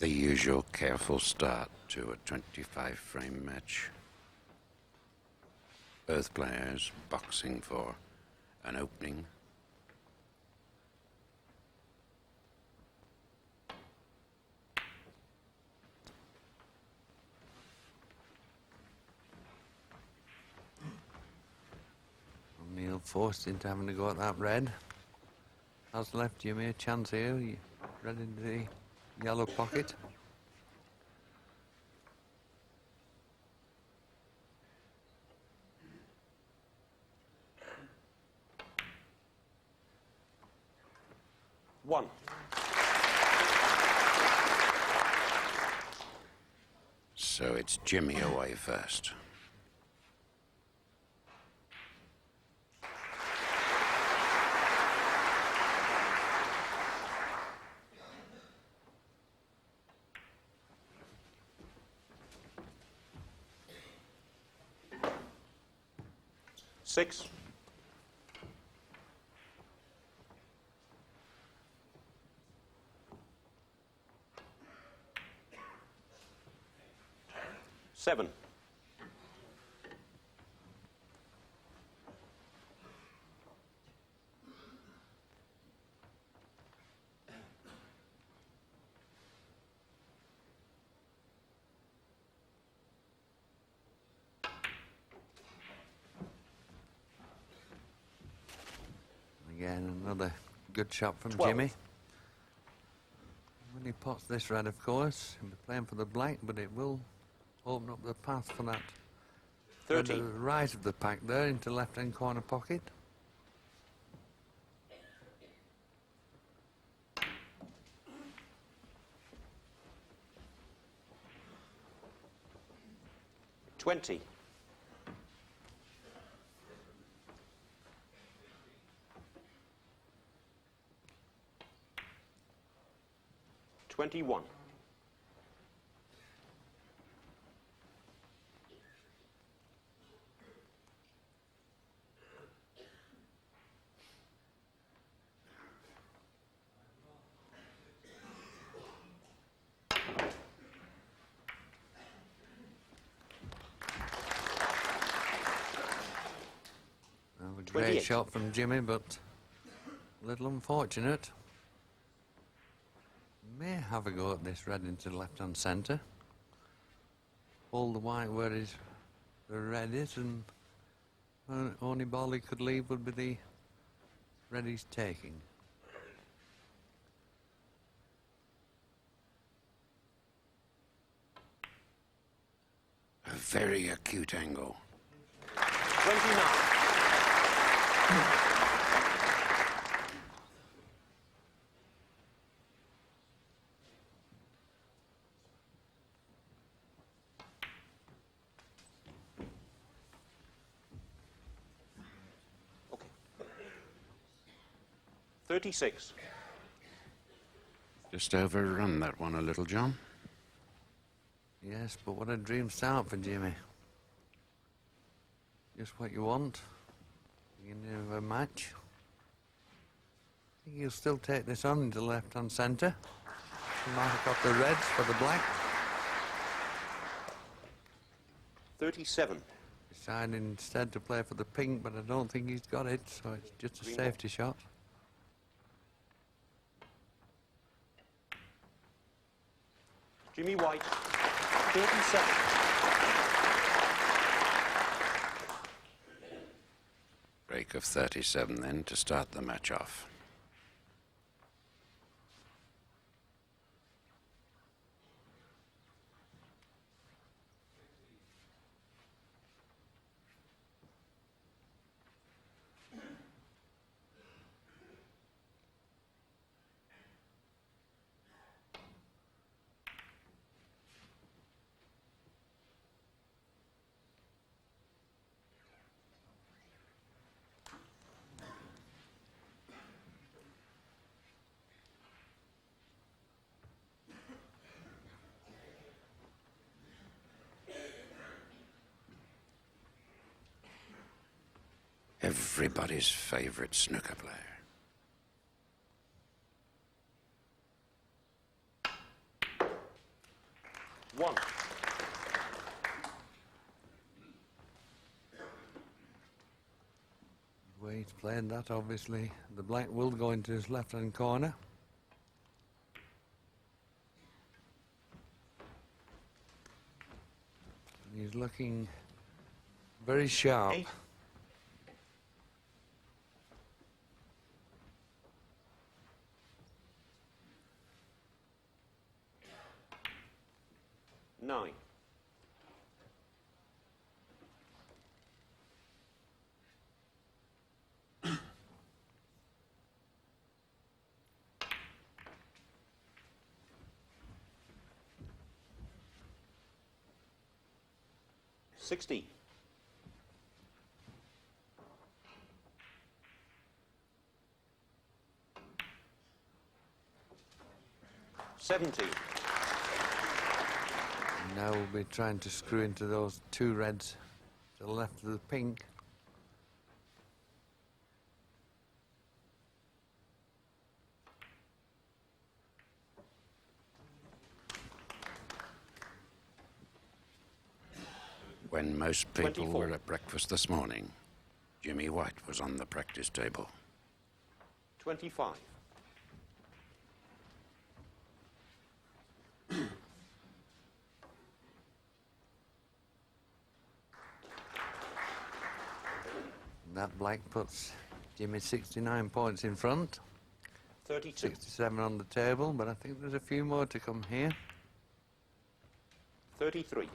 The usual careful start to a 25-frame match. Both players boxing for an opening. Neal forced into having to go at that red. Has left Jimmy a chance here. Red into the yellow pocket. One. So it's Jimmy away first. Six. Seven. Again, another good shot from 12. Jimmy. When he pots this red, of course, he'll be playing for the black, but it will open up the path for that 30. red, right of the pack there into left-hand corner pocket. $20. $21. A great 28. shot from Jimmy, but a little unfortunate. May have a go at this red into the left-hand centre. Hold the white where the red is, and only ball he could leave would be the red he's taking. A very acute angle. 29. Okay. 36. Just overrun that one a little, John. Yes, but what a dream start for Jimmy. Just what you want. Beginning of a match. I think he'll still take this on into left-hand centre. Mark off the reds for the black. 37. Deciding instead to play for the pink, but I don't think he's got it, so it's just a Green safety shot. Jimmy White. 37. Break of 37 then to start the match off. Everybody's favorite snooker player. He's played that, obviously. The black will go into his left-hand corner. And he's looking very sharp. 8. Nine. $60. 70. Now we'll be trying to screw into those two reds to the left of the pink. When most people 24. were at breakfast this morning, Jimmy White was on the practice table. 25. That black puts Jimmy 69 points in front. 32. 67 on the table, but I think there's a few more to come here. 33.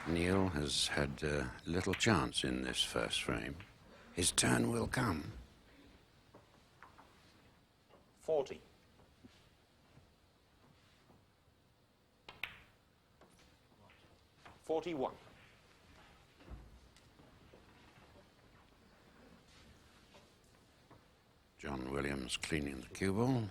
Neal has had little chance in this first frame. His turn will come. 40. 41. John Williams cleaning the cue ball.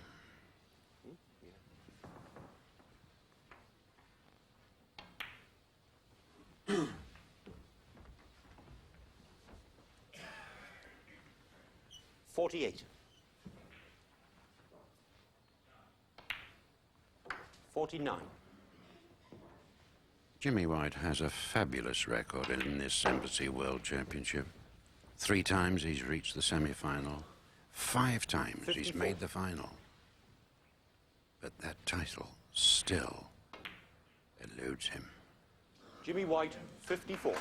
$48. 49. Jimmy White has a fabulous record in this Embassy World Championship. 3 times he's reached the semi-final. 5 times he's 54. made the final. But that title still eludes him. Jimmy White, 54.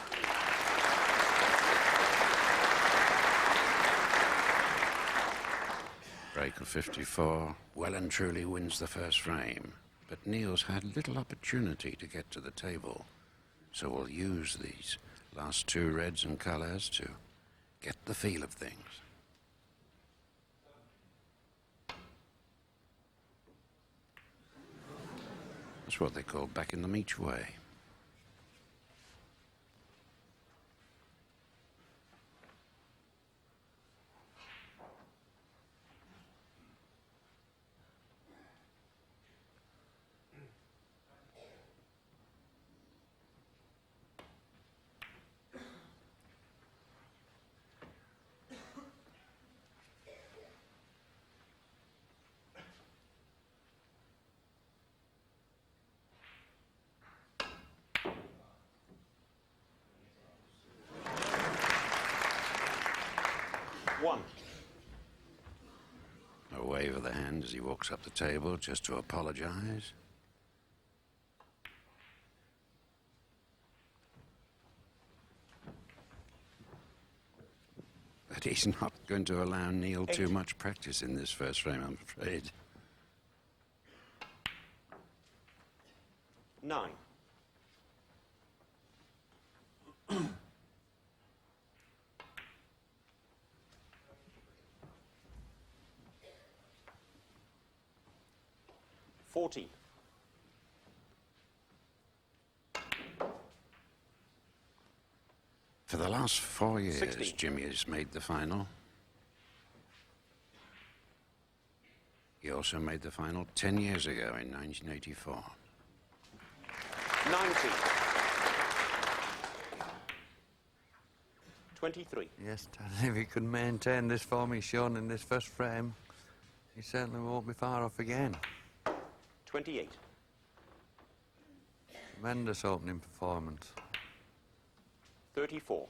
Break of 54, well and truly wins the first frame. But Neal's had little opportunity to get to the table. So we'll use these last 2 reds and colours to get the feel of things. That's what they call backing them each way. One. A wave of the hand as he walks up the table just to apologize. But he's not going to allow Neal too 8. much practice in this first frame, I'm afraid. 9. 14. For the last 4 years, 16. Jimmy has made the final. He also made the final 10 years ago in 1984. 90. 23. Yes, if he could maintain this form he's shown in this first frame, he certainly won't be far off again. 28. Tremendous opening performance. 34.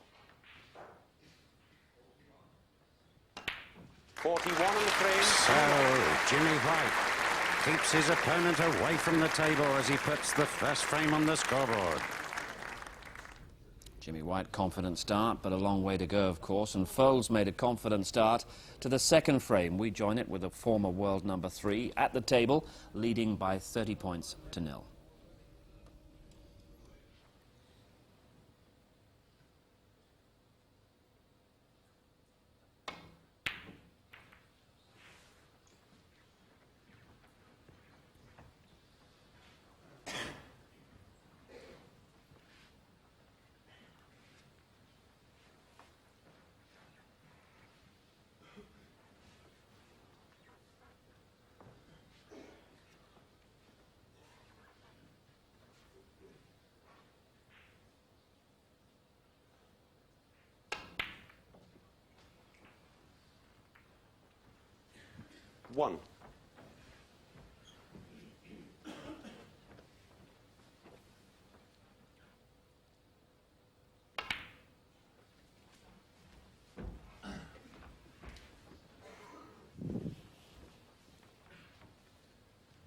41 on the frame. So, Jimmy White keeps his opponent away from the table as he puts the first frame on the scoreboard. Jimmy White, confident start, but a long way to go, of course. And Foulds made a confident start to the second frame. We join it with a former world number 3 at the table, leading by 30 points to 0. One.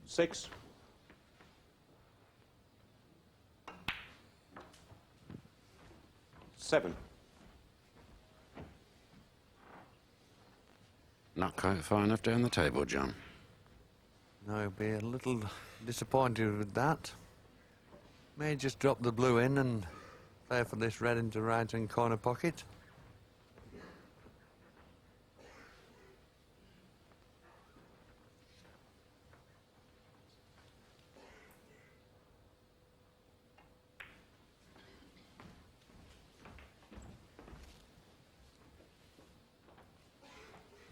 Six. Seven. Not quite far enough down the table, John. No, he'll be a little disappointed with that. May just drop the blue in and play for this red into right-hand corner pocket.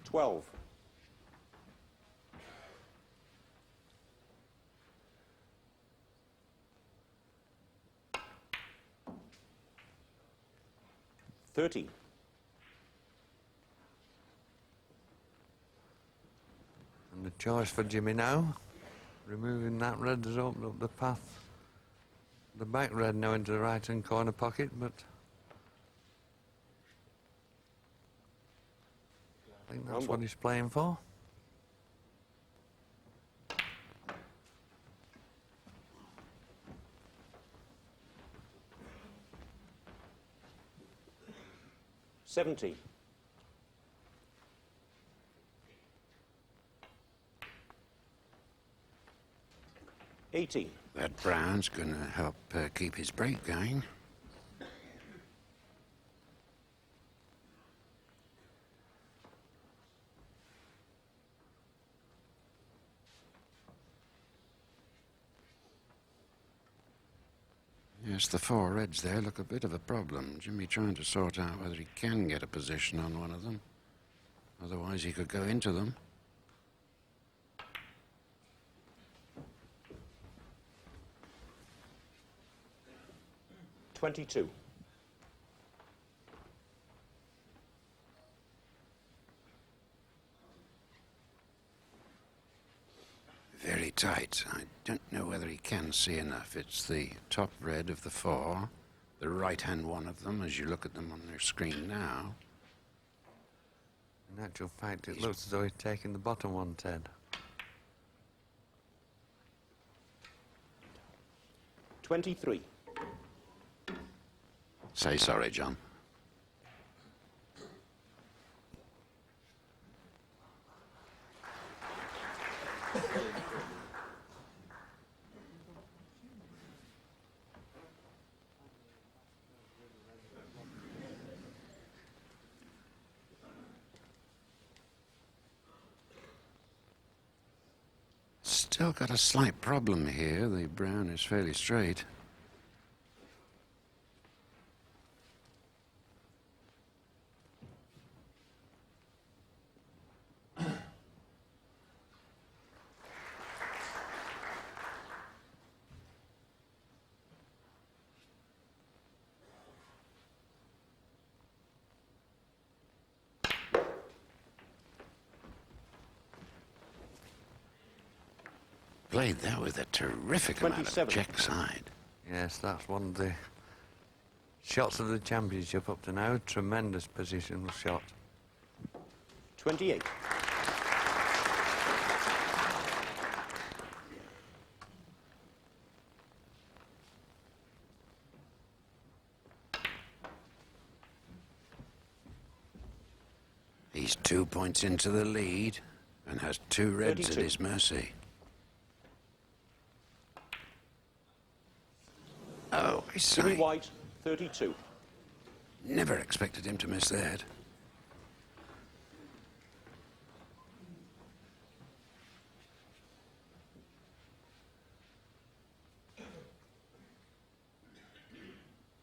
Twelve. $30. And the choice for Jimmy now, removing that red has opened up the path. The back red now into the right-hand corner pocket, but I think that's what he's playing for. $70. $80. That brown's going to help keep his break going. Yes, the 4 reds there look a bit of a problem. Jimmy trying to sort out whether he can get a position on one of them. Otherwise he could go into them. $22. Very tight. I don't know whether he can see enough. It's the top red of the 4, the right-hand one of them, as you look at them on their screen now. In actual fact, it looks as though he's taking the bottom one, Ted. 23. Say sorry, John. Still got a slight problem here. The brown is fairly straight. Played that with a terrific amount of 27. check side. Yes, that's one of the shots of the championship up to now. Tremendous positional shot. 28. He's 2 points into the lead and has 2 reds 32. at his mercy. Oh, I Jimmy say, White, 32. never expected him to miss that.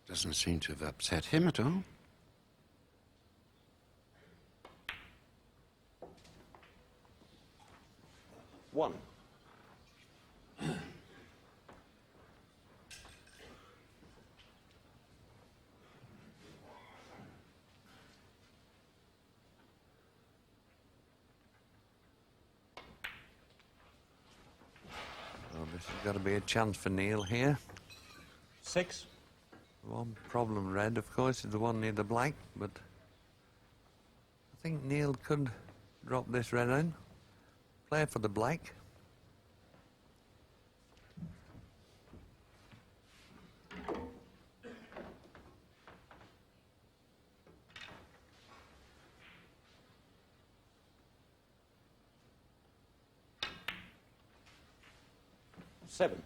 Doesn't seem to have upset him at all. One. Well, this has got to be a chance for Neal here. 6. One problem, red, of course, is the one near the black, but I think Neal could drop this red in, play for the black. Seven.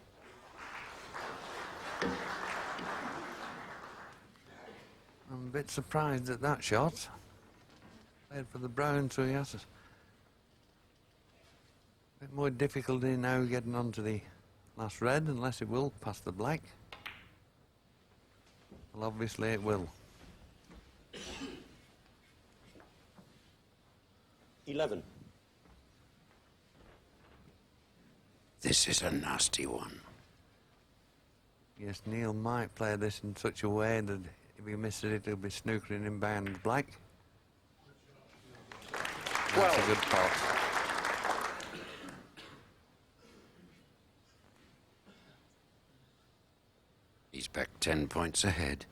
I'm a bit surprised at that shot. Played for the brown, so he has a bit more difficulty now getting onto the last red, unless it will pass the black. Well, obviously it will. 11. This is a nasty one. Yes, Neal might play this in such a way that if he misses it, he'll be snookering in behind black. That's a good pot. He's back 10 points ahead.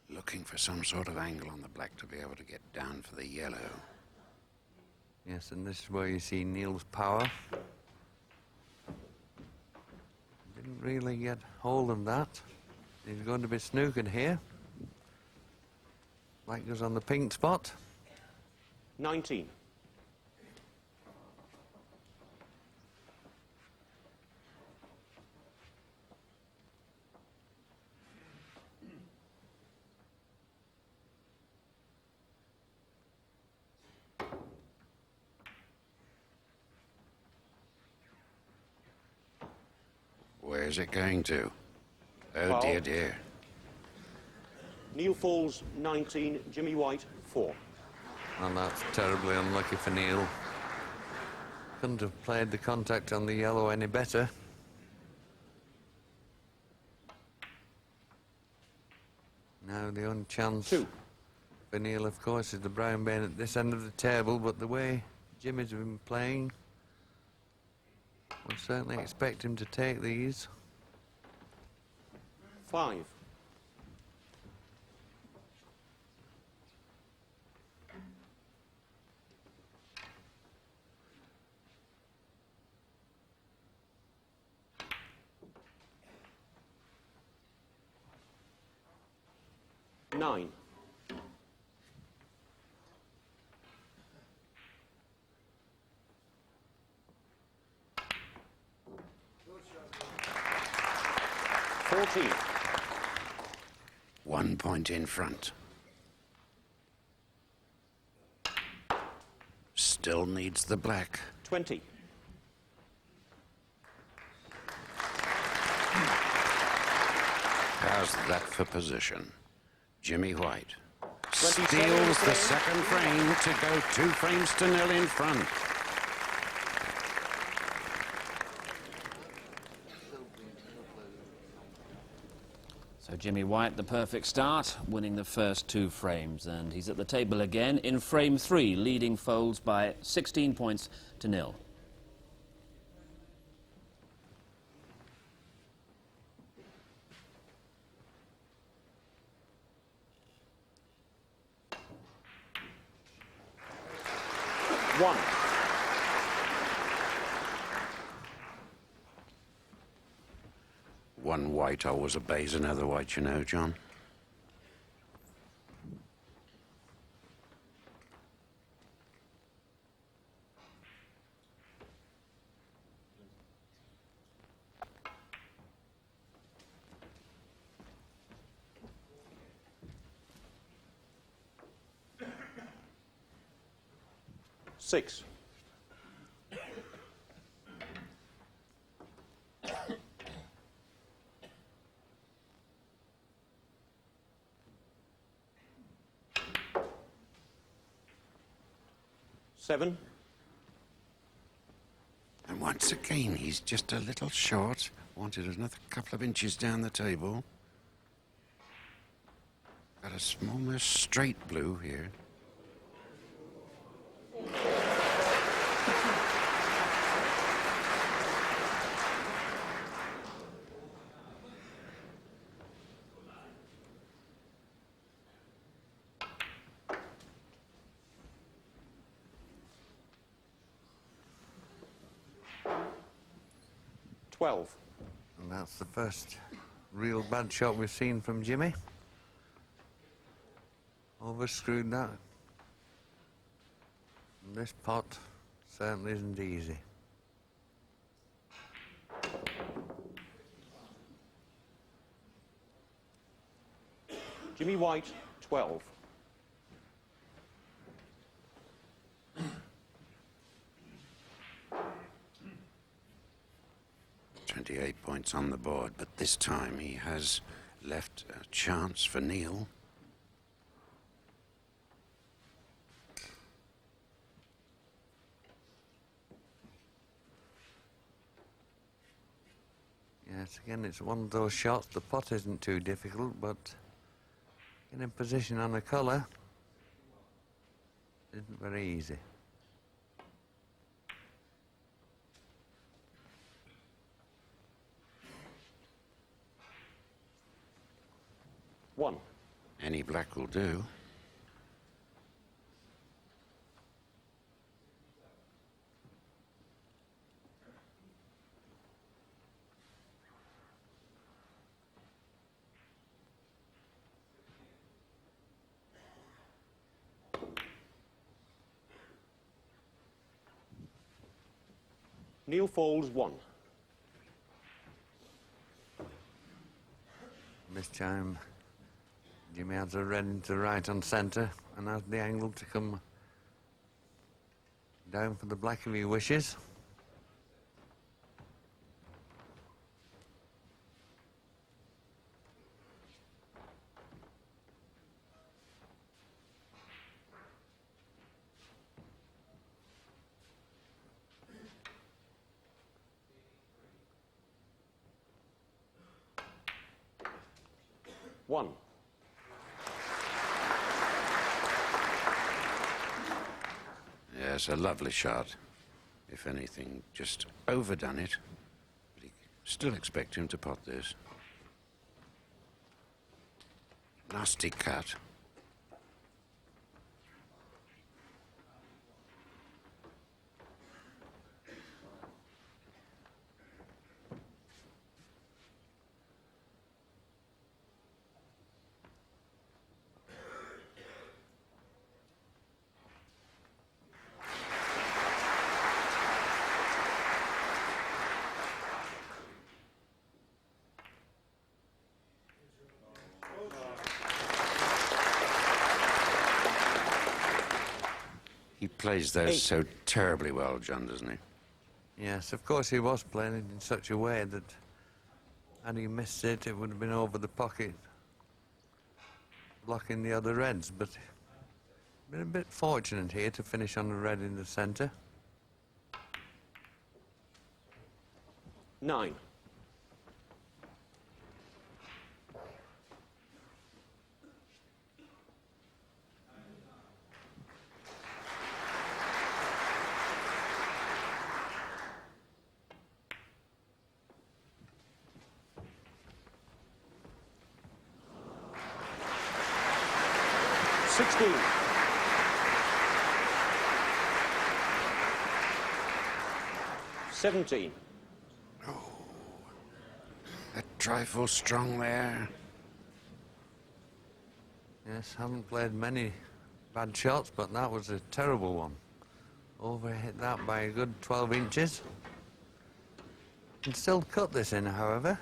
Looking for some sort of angle on the black to be able to get down for the yellow. Yes, and this is where you see Neal's power. Didn't really get hold of that. He's going to be snookered here. Black goes on the pink spot. 19. Where's it going to? Oh, Foul. dear, dear. Neal Foulds, 19. Jimmy White, 4. And that's terribly unlucky for Neal. Couldn't have played the contact on the yellow any better. Now the only chance 2. for Neal, of course, is the brown being at this end of the table, but the way Jimmy's been playing, we'll certainly expect him to take these. 5. Nine. Fourteen. 1 point in front. Still needs the black. 20. How's that for position? Jimmy White 27 steals the frame. second frame to go 2-0 in front. So So Jimmy White, the perfect start, winning the first 2 frames. And he's at the table again in frame 3, leading Foulds by 16 points to 0. One. One white always obeys another white, you know, John. Six. Seven. And once again, he's just a little short. Wanted another couple of inches down the table. Got a almost straight blue here. Twelve. And that's the first real bad shot we've seen from Jimmy. Overscrewed that. And this pot certainly isn't easy. Jimmy White, 12. $28 points on the board, but this time he has left a chance for Neal. Yes, again, it's one of those shots. The pot isn't too difficult, but getting in position on a colour isn't very easy. One. Any black will do. Neal Foulds, 1. This time, Jimmy has a red into right on centre and has the angle to come down for the black if he wishes. One. Yes, a lovely shot. If anything, just overdone it. But he still expect him to pot this. Nasty cut. He plays those 8. so terribly well, John, doesn't he? Yes, of course he was playing it in such a way that had he missed it, it would have been over the pocket, blocking the other reds, but been a bit fortunate here to finish on a red in the centre. 9. 16. $17. A trifle strong there. Yes, haven't played many bad shots, but that was a terrible one. Overhit that by a good 12 inches. Can still cut this in, however.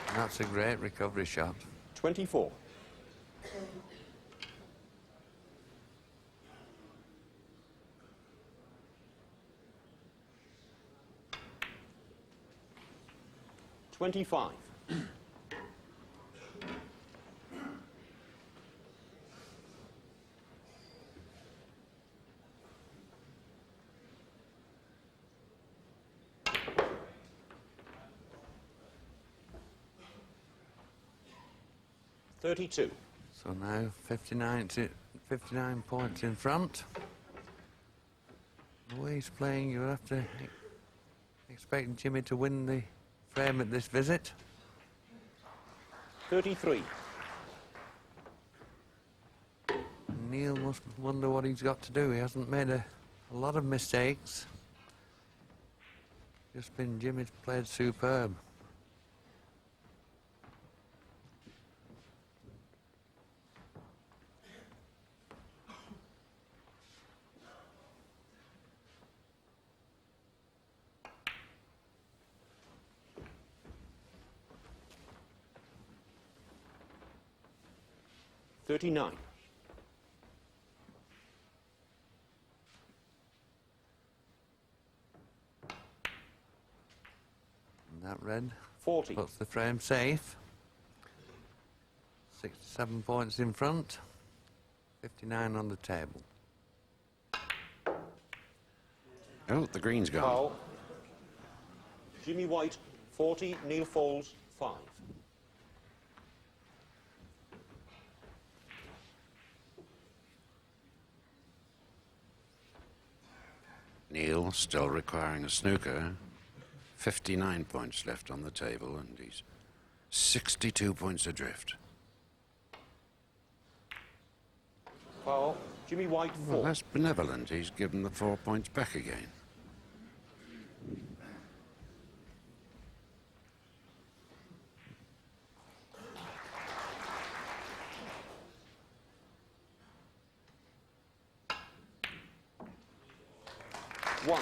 And that's a great recovery shot. 24. $25. $32. So now 59 points in front. The way he's playing, you have to expect Jimmy to win the frame at this visit. 33. Neal must wonder what he's got to do. He hasn't made a lot of mistakes. Just been Jimmy's played superb. $39. And that red 40. puts the frame safe. 67 points in front. 59 on the table. Oh, the green's gone. Foul. Jimmy White, 40. Neal Foulds, 5. Neal still requiring a snooker. 59 points left on the table, and he's 62 points adrift. Foul. Jimmy White, 4. Well, that's benevolent. He's given the 4 points back again. One.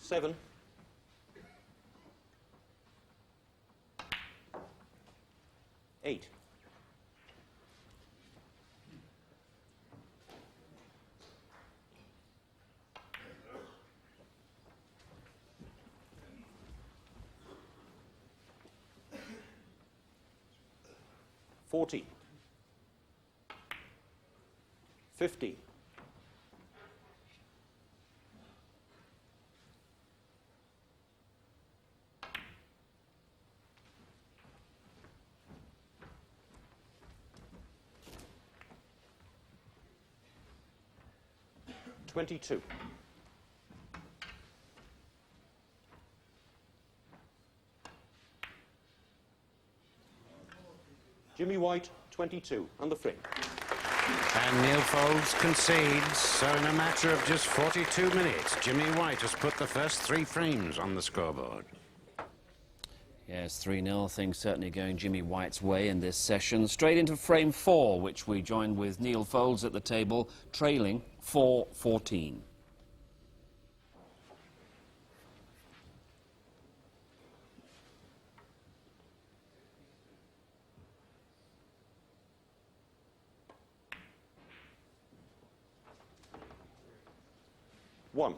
Seven. Eight. $40. $50. $22. Jimmy White, 22, on the frame. And Neal Foulds concedes, so in a matter of just 42 minutes, Jimmy White has put the first 3 frames on the scoreboard. Yes, 3-0, things certainly going Jimmy White's way in this session. Straight into frame 4, which we joined with Neal Foulds at the table, trailing 4-14. One.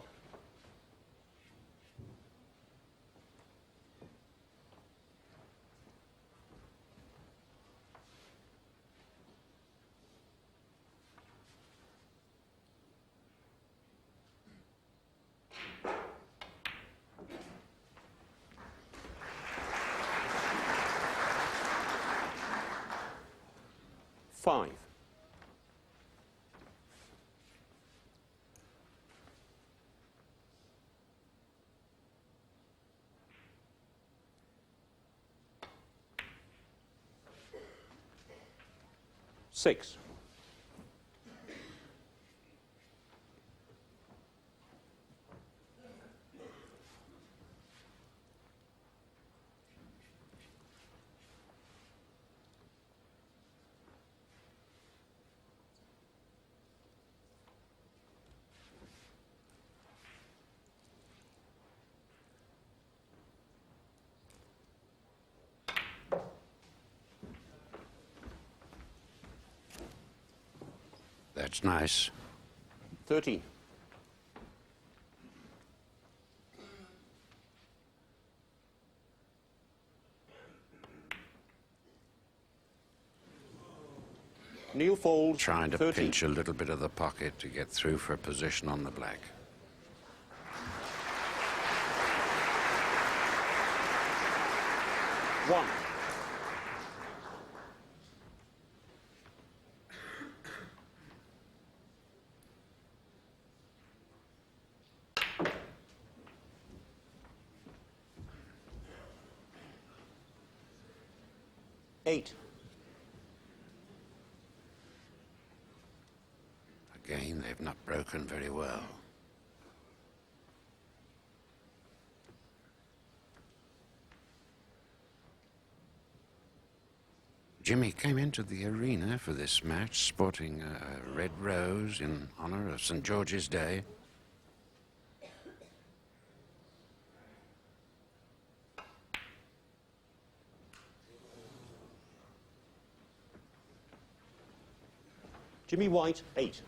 5. Six. That's nice. 13. Neal Foulds, Trying to 13. pinch a little bit of the pocket to get through for a position on the black. One. Eight. Again, they've not broken very well. Jimmy came into the arena for this match sporting a red rose in honor of St. George's Day. Jimmy White, 8.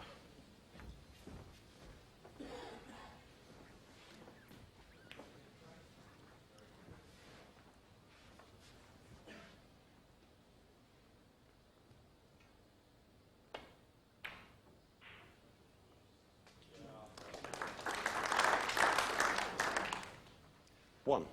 One.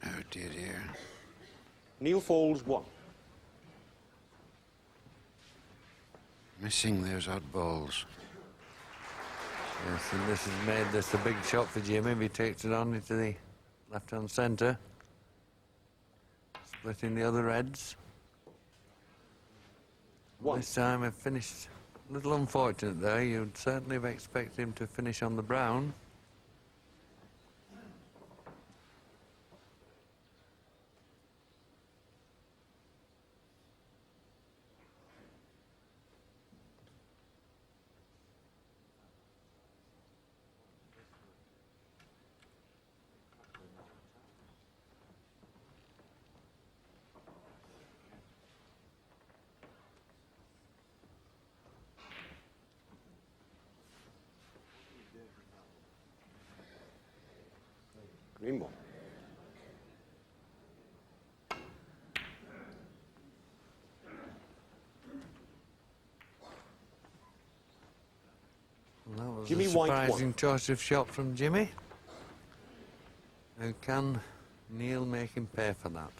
Oh dear, dear. Neal Foulds, 1. Missing those odd balls. Yes, and this has made this a big shot for Jimmy if he takes it on into the left-hand centre. Splitting the other reds. 1. This time it finished a little unfortunate there. You'd certainly have expected him to finish on the brown. Green ball. Well, that was Jimmy a White, surprising 1. choice of shot from Jimmy. Now can Neal make him pay for that?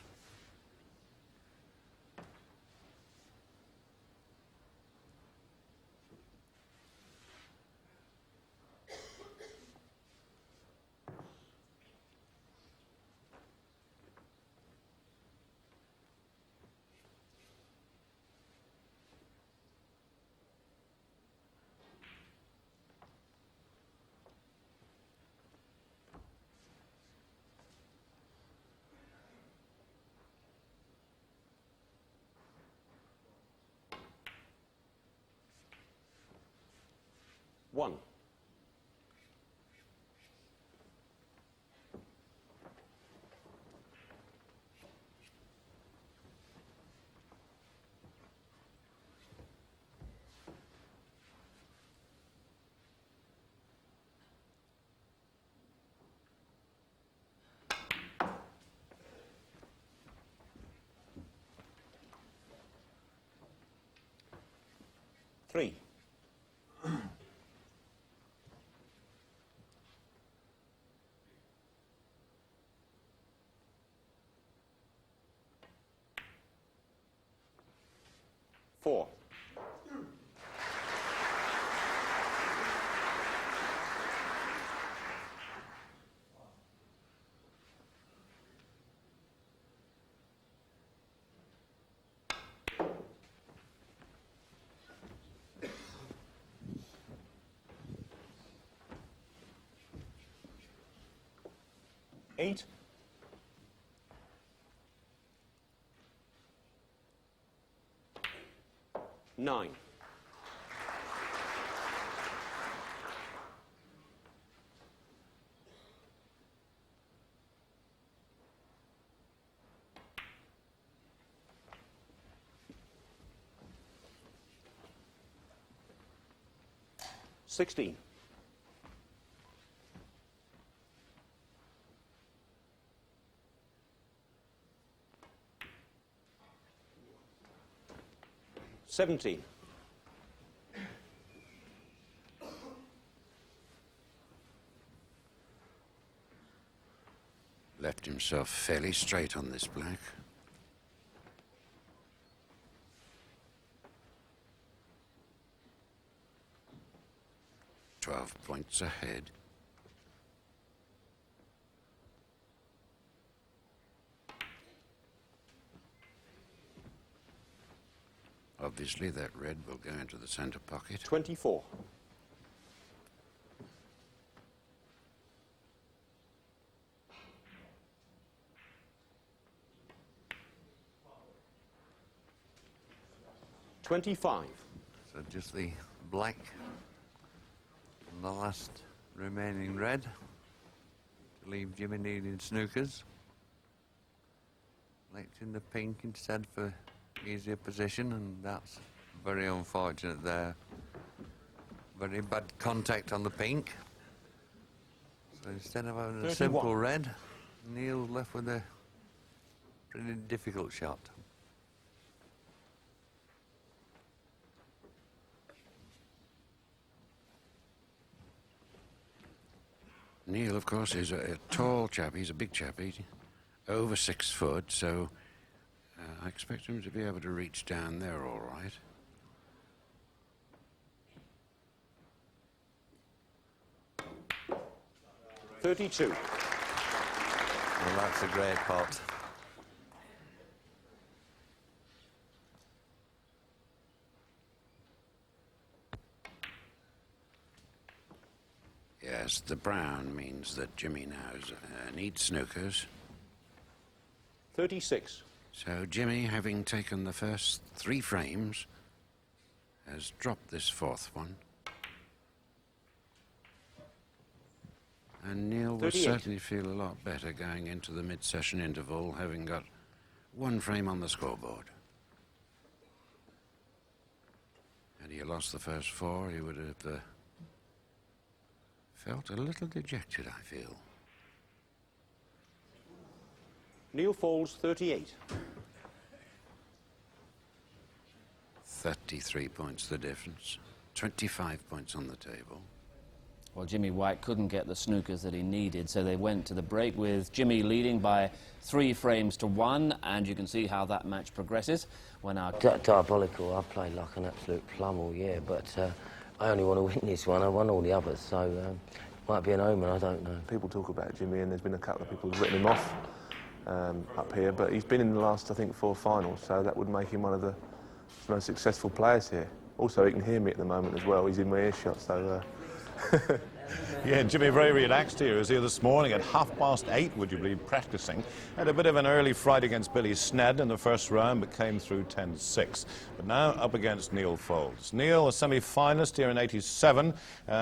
One. 4. Eight. 9. $16. 17. Left himself fairly straight on this black. $12 points ahead. Obviously, that red will go into the center pocket. 24. $25. So just the black and the last remaining red to leave Jimmy needing snookers. Selecting the pink instead for easier position, and that's very unfortunate there. Very bad contact on the pink. So instead of having a 31. simple red, Neal's left with a pretty difficult shot. Neal, of course, is a tall chap. He's a big chap. He's over 6 foot, so I expect him to be able to reach down there all right. $32. Well, that's a great pot. Yes, the brown means that Jimmy now needs snookers. 36. So Jimmy, having taken the first 3 frames, has dropped this 4th one. And Neal will 38. certainly feel a lot better going into the mid-session interval, having got 1 frame on the scoreboard. Had he lost the first 4, he would have felt a little dejected, I feel. Neal Foulds, 38. 33 points the difference. 25 points on the table. Well, Jimmy White couldn't get the snookers that he needed, so they went to the break with Jimmy leading by 3 frames to 1, and you can see how that match progresses when our... Diabolical. I played like an absolute plum all year, but I only want to win this one. I won all the others, so might be an omen, I don't know. People talk about Jimmy, and there's been a couple of people who've written him off up here, but he's been in the last, I think, 4 finals, so that would make him one of the most successful players here. Also, he can hear me at the moment as well. He's in my earshot, so... Yeah, Jimmy very relaxed here. He was here this morning at 8:30, would you believe, practicing. Had a bit of an early fright against Billy Sned in the first round, but came through 10-6. But now up against Neal Foulds. Neal, a semi-finalist here in '87.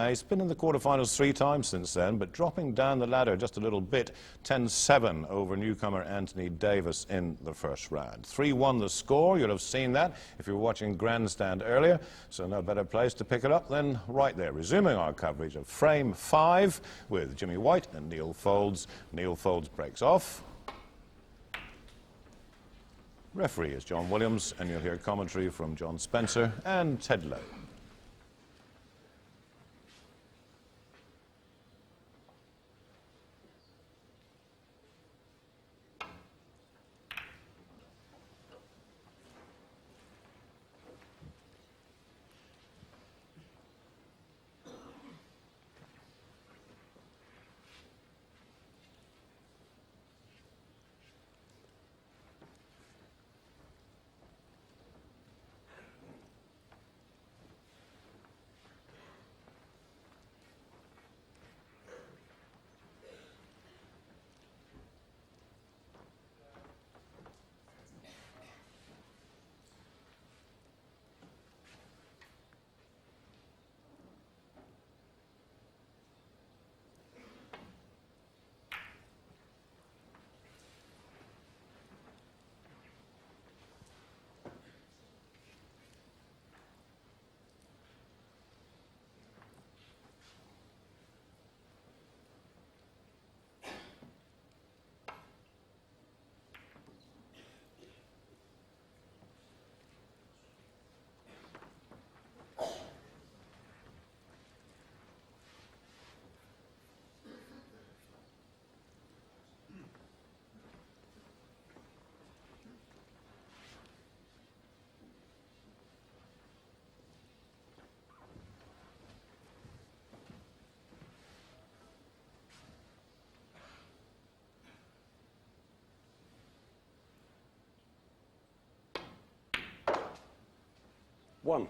He's been in the quarterfinals 3 times since then, but dropping down the ladder just a little bit, 10-7 over newcomer Anthony Davis in the first round. 3-1 the score. You'll have seen that if you were watching Grandstand earlier, so no better place to pick it up than right there. Resuming our coverage of frame 5 with Jimmy White and Neal Foulds. Neal Foulds breaks off. Referee is John Williams, and you'll hear commentary from John Spencer and Ted Lowe. 1.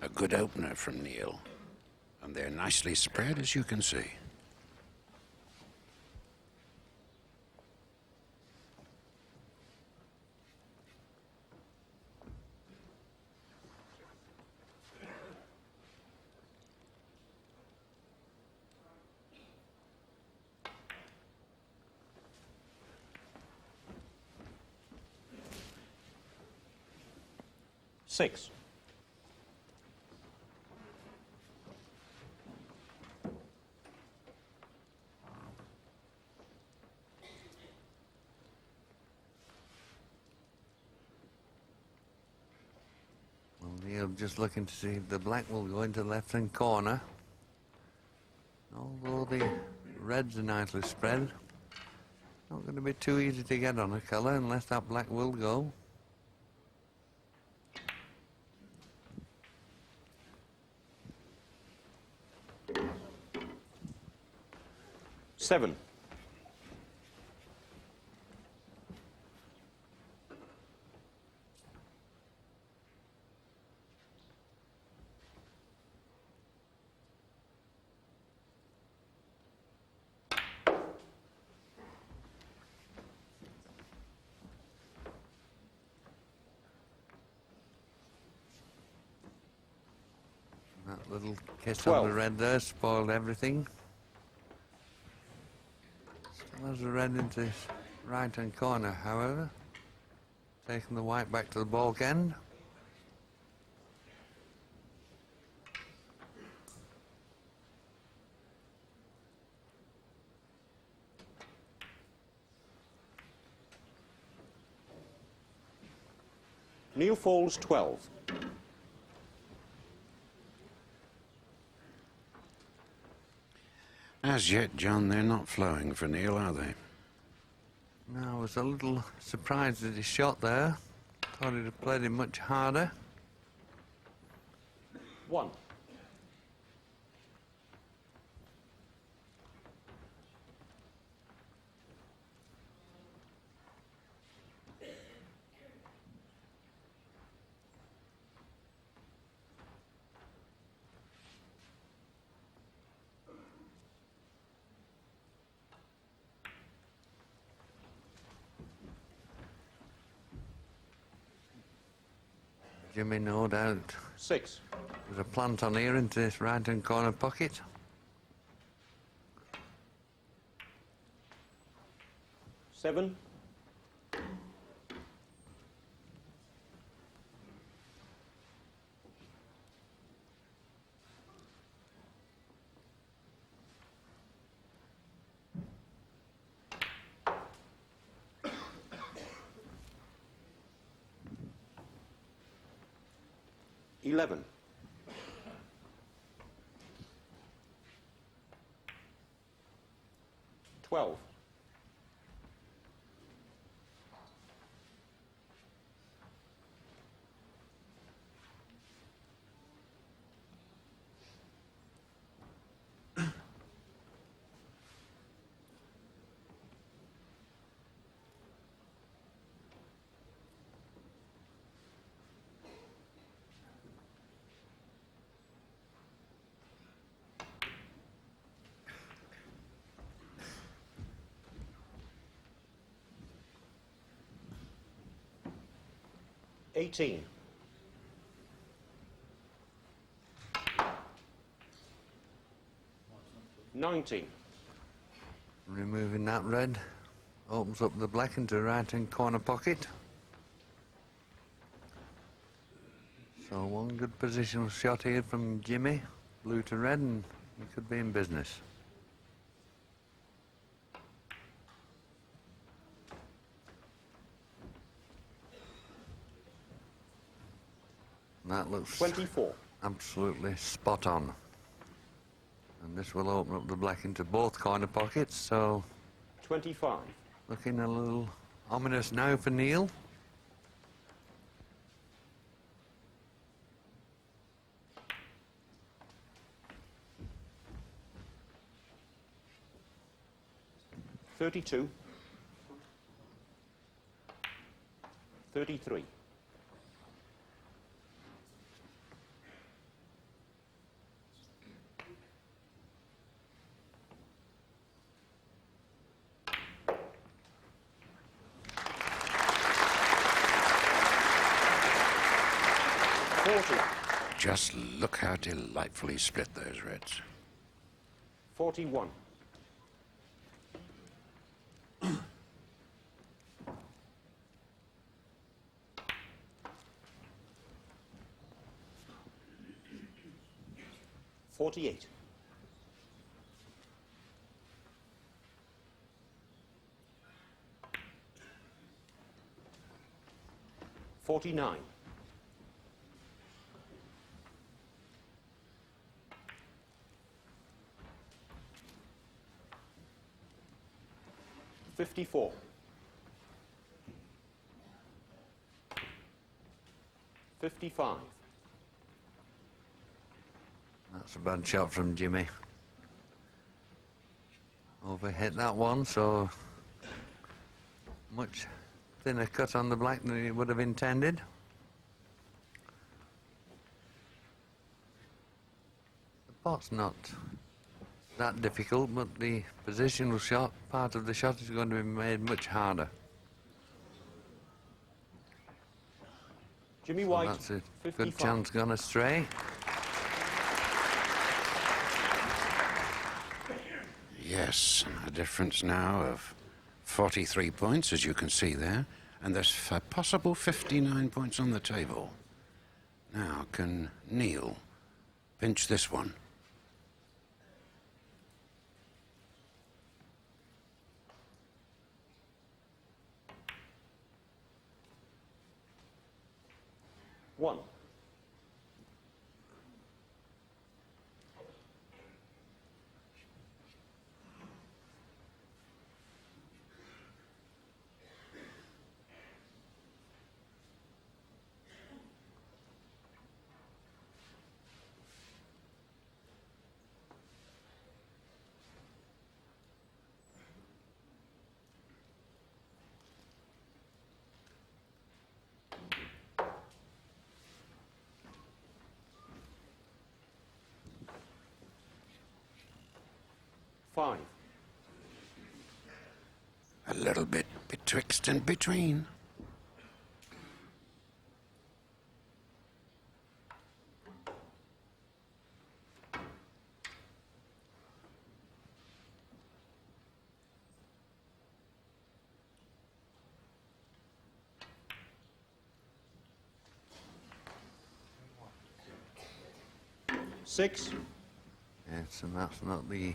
A good opener from Neal. And they're nicely spread, as you can see. Six. Well, Neil just looking to see if the black will go into the left-hand corner. Although the reds are nicely spread, not going to be too easy to get on a colour unless that black will go. 7. That little kiss 12. on the red there spoiled everything. Still has the red into his right-hand corner, however. Taking the white back to the baulk end. Neal Foulds 12. As yet, John, they're not flowing for Neal, are they? No, I was a little surprised at his shot there. Thought he'd have played it much harder. 1. Jimmy, no doubt. 6. There's a plant on here into this right-hand corner pocket. Seven. $11. 12. 18. 19. Removing that red opens up the black into the right-hand corner pocket. So one good positional shot here from Jimmy, blue to red, and he could be in business. That looks 24. absolutely spot on. And this will open up the black into both corner pockets, so 25. looking a little ominous now for Neal. 33. Just look how delightfully split those reds. 41. $48. 49. 54. 55. That's a bad shot from Jimmy. Overhit that one, so much thinner cut on the black than he would have intended. The pot's not that difficult, but the positional shot, part of the shot, is going to be made much harder. Jimmy So White, that's a 55. good chance gone astray. Yes, a difference now of 43 points, as you can see there, and there's a possible 59 points on the table. Now, can Neal pinch this one? One. Five. A little bit betwixt and between. Six. Yes, and that's not the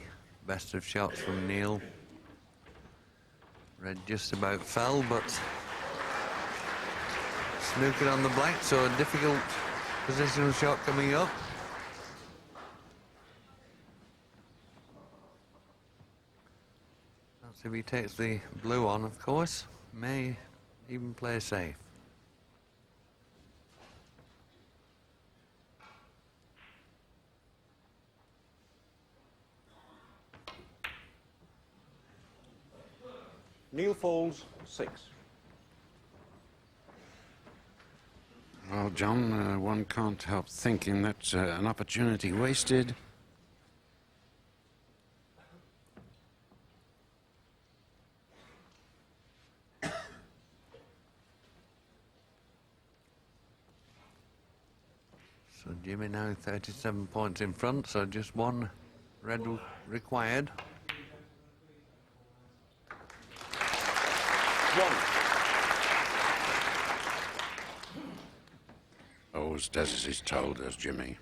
best of shots from Neal. Red just about fell, but snookered on the black, so a difficult positional shot coming up. That's if he takes the blue on, of course. May even play safe. Neal Foulds, 6. Well, John, one can't help thinking that's an opportunity wasted. So Jimmy now 37 points in front, so just one red required. One. Always does as he's told, does Jimmy.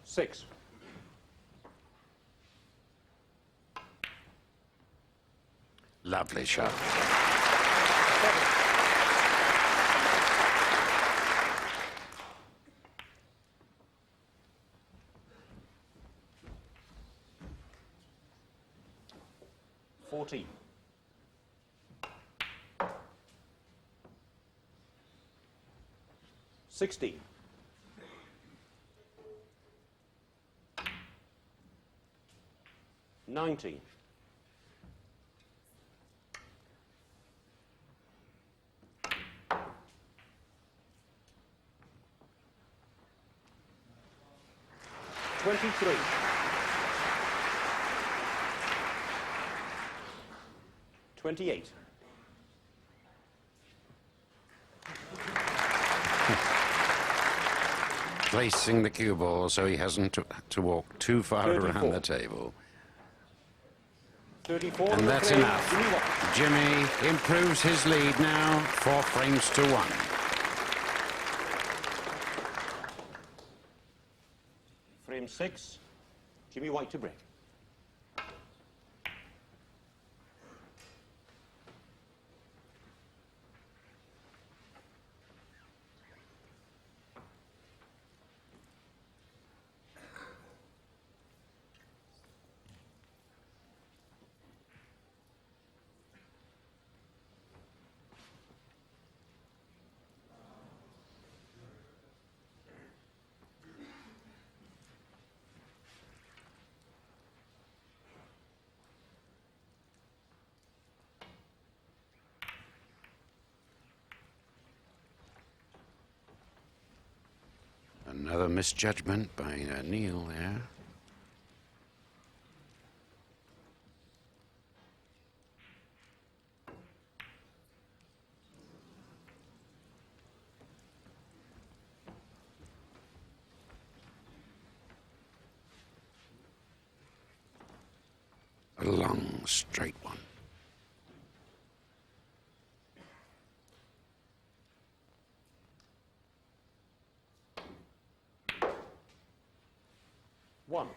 Six. Lovely shot. $14. 16. 19. $23. 28. Placing the cue ball so he hasn't to walk too far 34. around the table. 34. And that's Jimmy enough. White. Jimmy improves his lead now, 4 frames to 1. Frame 6. Jimmy White to break. Another misjudgment by Neal there. A long, straight one. One.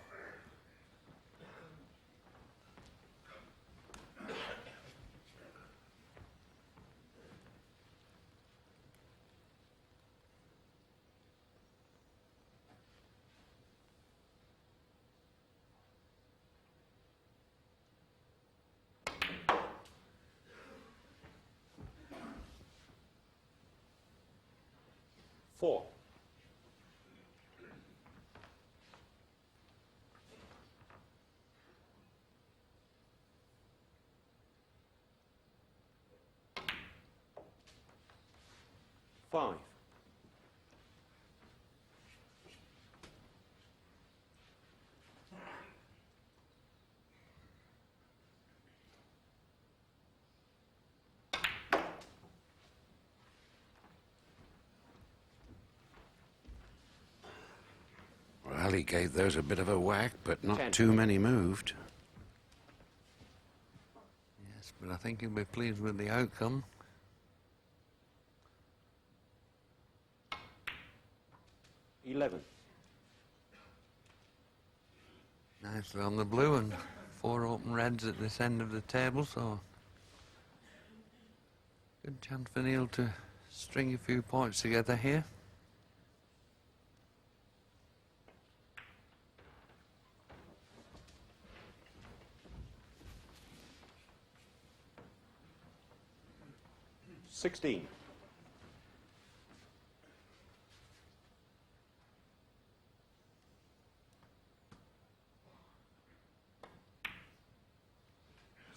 Four. Five. Well, he gave those a bit of a whack, but not 10. too many moved. Yes, but I think he'll be pleased with the outcome. 11. Nicely on the blue and 4 open reds at this end of the table, so good chance for Neal to string a few points together here. $16.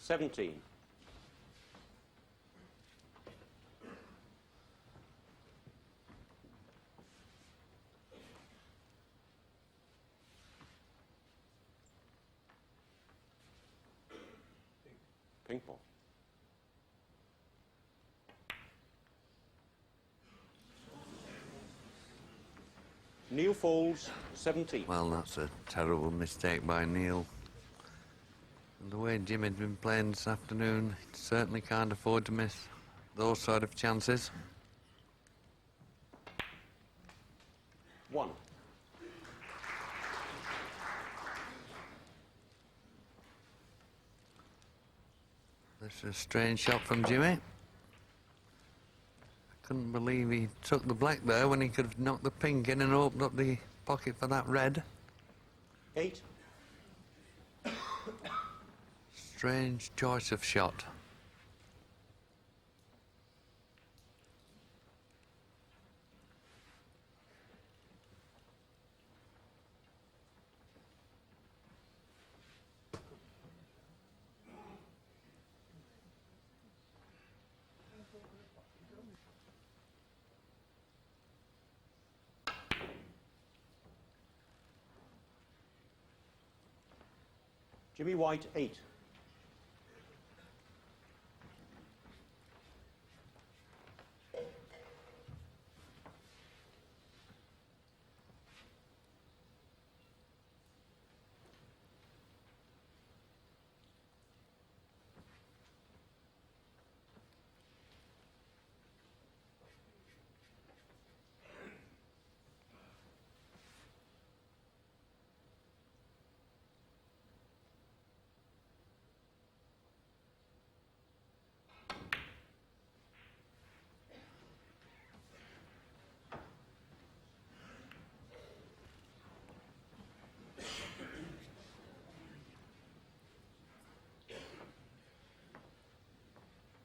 $17. Pink ball. Neal Foulds, 17. Well, that's a terrible mistake by Neal. And the way Jimmy's been playing this afternoon, he certainly can't afford to miss those sort of chances. 1. This is a strange shot from Jimmy. I couldn't believe he took the black there when he could have knocked the pink in and opened up the pocket for that red. 8. Strange choice of shot. Jimmy White, 8.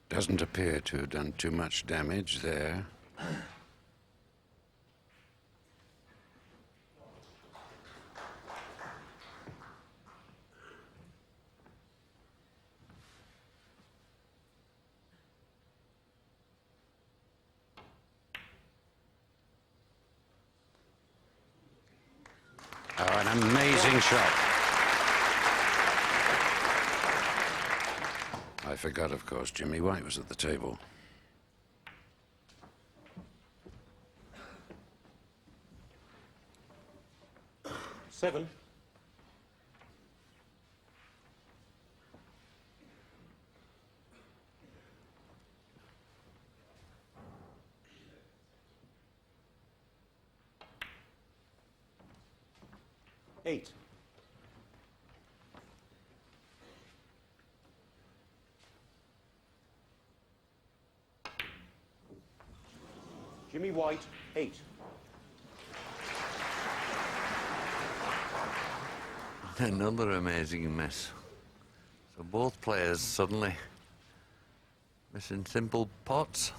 Doesn't appear to have done too much damage there. Oh, an amazing shot. I forgot, of course, Jimmy White was at the table. Seven. Eight. Jimmy White, 8. Another amazing miss. So both players suddenly missing simple pots.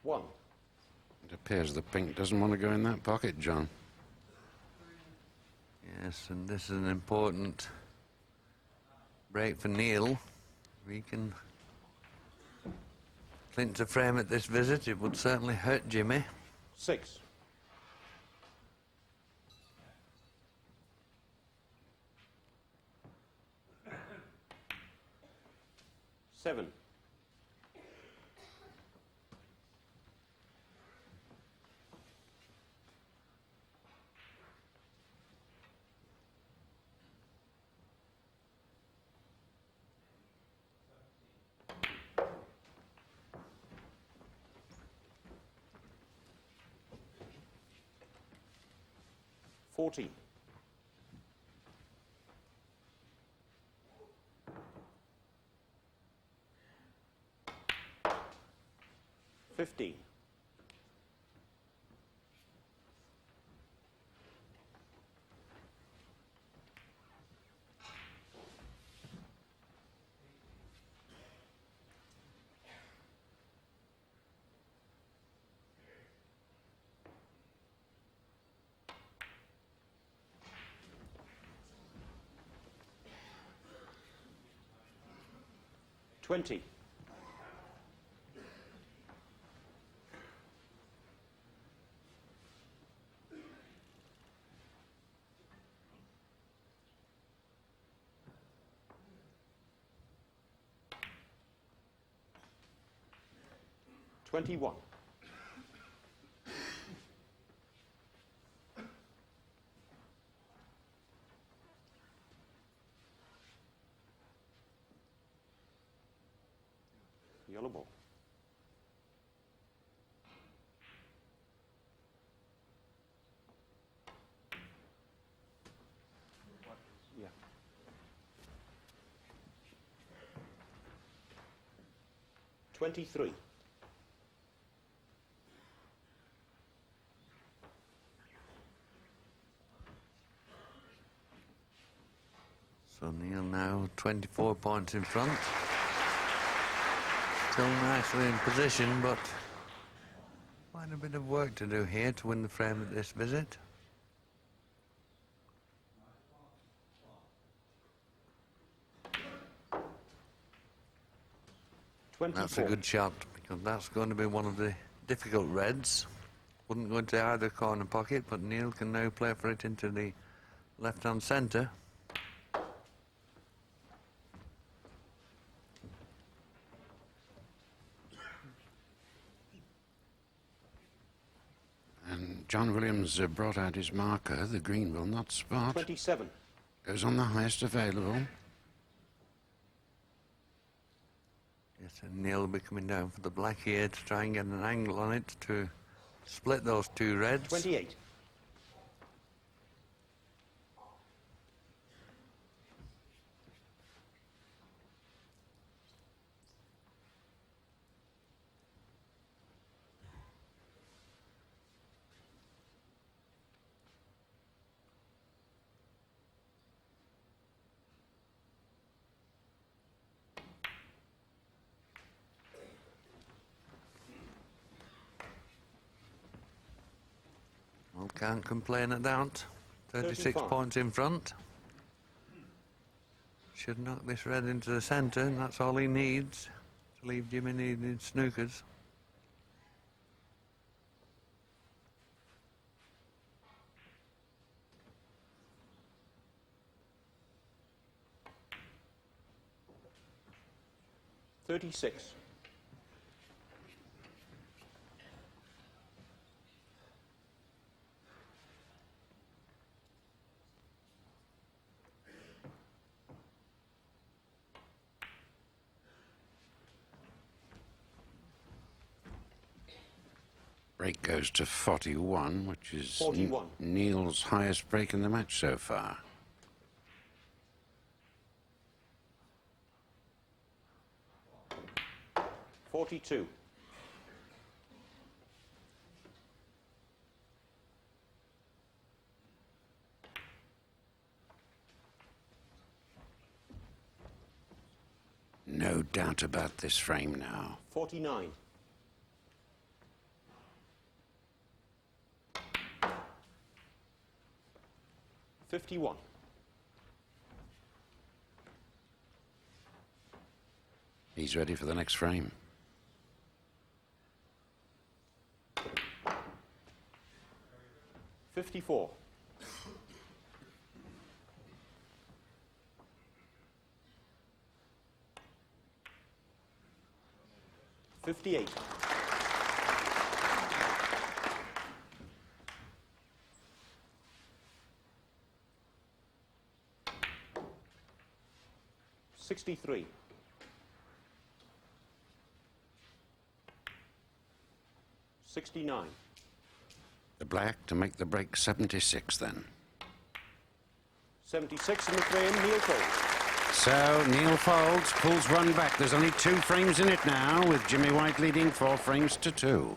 1. It appears the pink doesn't want to go in that pocket, John. Yes, and this is an important break for Neal. We can clinch a frame at this visit. It would certainly hurt Jimmy. 6. Seven. 14. 15. 20. 21. 'Yellow ball. Yeah. 23. So Neal now 24 points in front. Still nicely in position, but quite a bit of work to do here to win the frame at this visit. That's a good shot, because that's going to be one of the difficult reds. wouldn't go into either corner pocket, but Neal can now play for it into the left-hand centre. And John Williams brought out his marker. The green will not spot. 27. Goes on the highest available. Yes, and Neal will be coming down for the black here to try and get an angle on it to split those two reds. 28. Well, can't complain at that. 36 35. points in front. Should knock this red into the centre, and that's all he needs to leave Jimmy needing snookers. $36. Break goes to 41, which is 41. Neal's highest break in the match so far. $42. No doubt about this frame now. 49. $51. He's ready for the next frame. $54. $58. $63. $69. The black to make the break 76 then. 76 in the frame, Neal Foulds. So Neal Foulds pulls one back. There's only 2 frames in it now, with Jimmy White leading 4 frames to 2.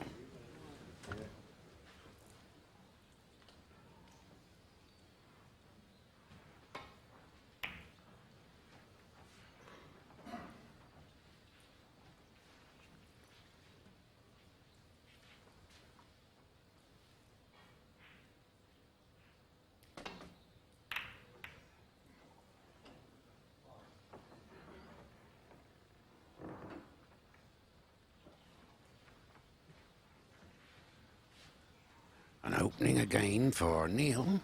An opening again for Neal.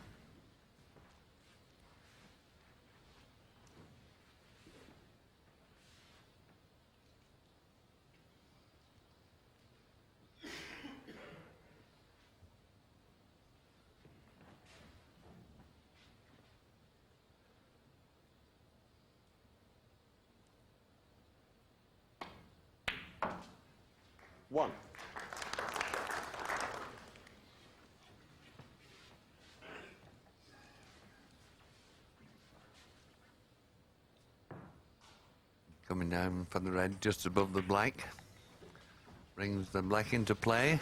One. Coming down for the red just above the black. Brings the black into play.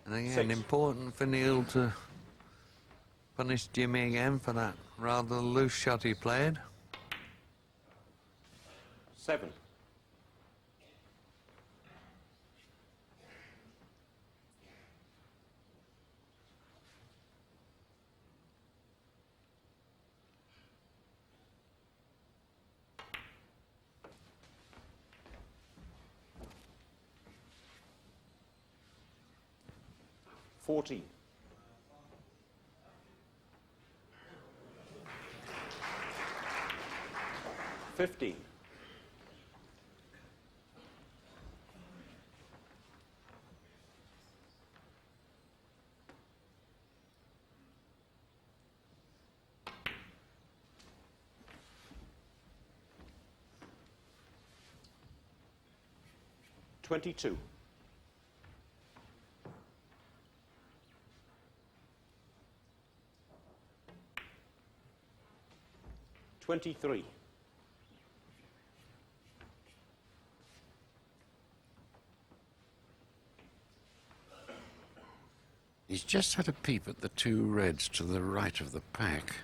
And again, 6. important for Neal to punish Jimmy again for that rather loose shot he played. 7. 14. 15. 22. 23. He's just had a peep at the two reds to the right of the pack.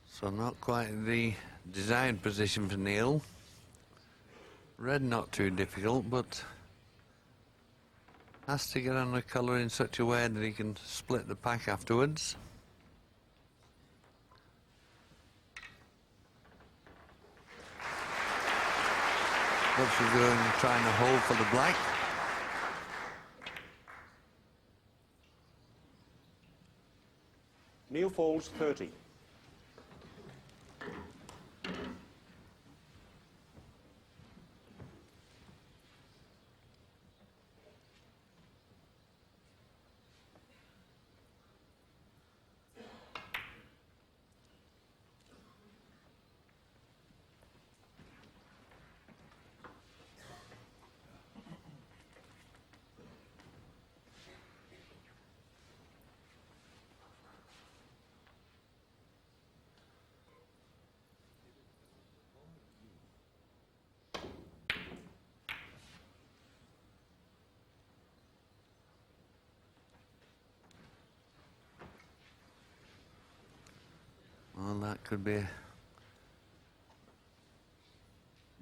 So not quite the desired position for Neal. Red not too difficult, but has to get on the colour in such a way that he can split the pack afterwards. Looks as though he's trying to hold for the black. Neal Foulds, 30. Well, that could be a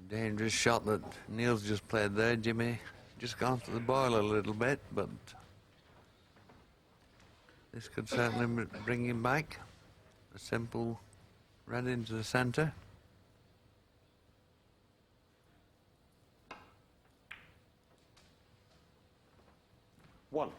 dangerous shot that Neal's just played there. Jimmy just gone to the boil a little bit, but this could certainly bring him back. A simple red into the centre. One.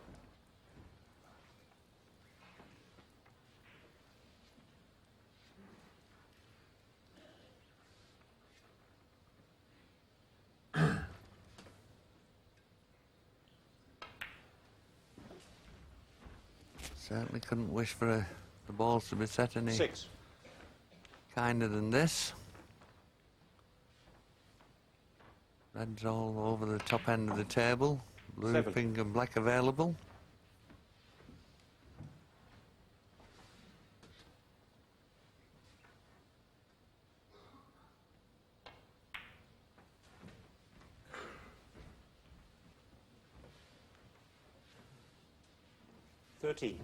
'Certainly couldn't wish for the balls to be set any 6. kinder than this. Red's all over the top end of the table. Blue, 7. pink and black available. $13.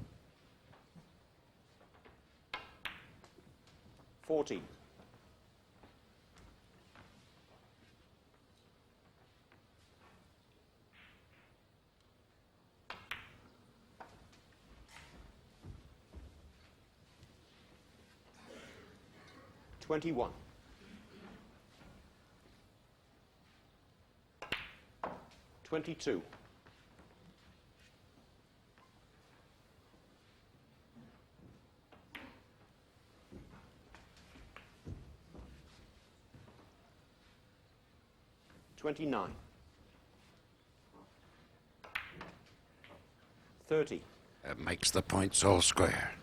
14. 21. 22. 29. 30. That makes the points all square.